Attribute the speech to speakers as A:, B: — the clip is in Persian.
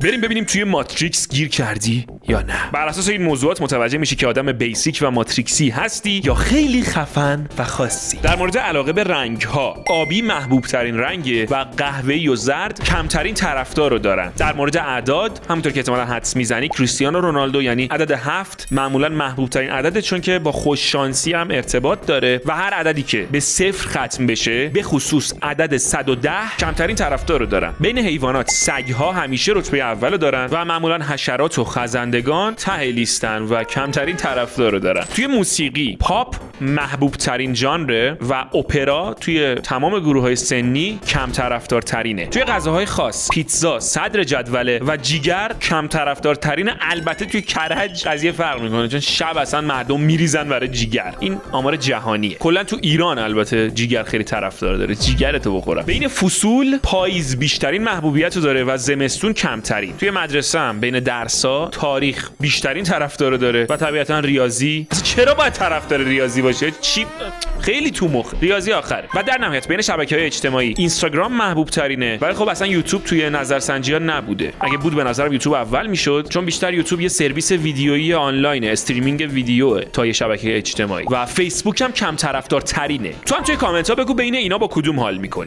A: بریم ببینیم توی ماتریکس گیر کردی یا نه. بر اساس این موضوعات متوجه میشی که آدم بیسیک و ماتریکسی هستی یا خیلی خفن و خاصی. در مورد علاقه به رنگ ها، آبی محبوب ترین رنگه و قهوه‌ای و زرد کمترین طرفدار رو دارن. در مورد اعداد، همونطور که احتمالاً حدس میزنی، کریستیانو رونالدو یعنی عدد 7 معمولاً محبوب ترین عدده، چون که با خوش شانسی هم ارتباط داره و هر عددی که به 0 ختم بشه، به خصوص عدد 110، کمترین طرفدار رو دارن. بین حیوانات سگ‌ها همیشه رتبه اولو دارن و معمولاً حشرات و خزندگان ته لیستن و کمترین طرفدار رو دارن. توی موسیقی، پاپ محبوب ترین ژانر و اپرا توی تمام گروه‌های سنی کم طرفدارترینه. توی غذاهای خاص، پیتزا صدر جدوله و جیگر کم طرفدارترین. البته توی کرج قضیه فرق میکنه، چون شب اصلا مردم میریزن برای جیگر. این آمار جهانیه. کلا تو ایران البته جیگر خیلی طرفدار داره، جیگرتو بخورم. بین فصول، پاییز بیشترین محبوبیت رو داره و زمستون کمترین. توی مدرسه هم بین درس‌ها، تاریخ بیشترین طرفدار داره و طبیعتا ریاضی. چرا باید طرفدار ریاضی باشه؟ چی خیلی تو مخ، ریاضی آخره. و در نهایت بین شبکه‌های اجتماعی، اینستاگرام محبوب ترینه، ولی خب اصلا یوتیوب توی نظرسنجی‌ها نبوده. اگه بود به نظرم یوتیوب اول میشد، چون بیشتر یوتیوب یه سرویس ویدیویی آنلاین، استریمینگ ویدیوه تا یه شبکه اجتماعی. و فیسبوک هم کم طرفدار ترینه. تو هم توی کامنت ها بگو بین اینا با کدوم حال می‌کنی.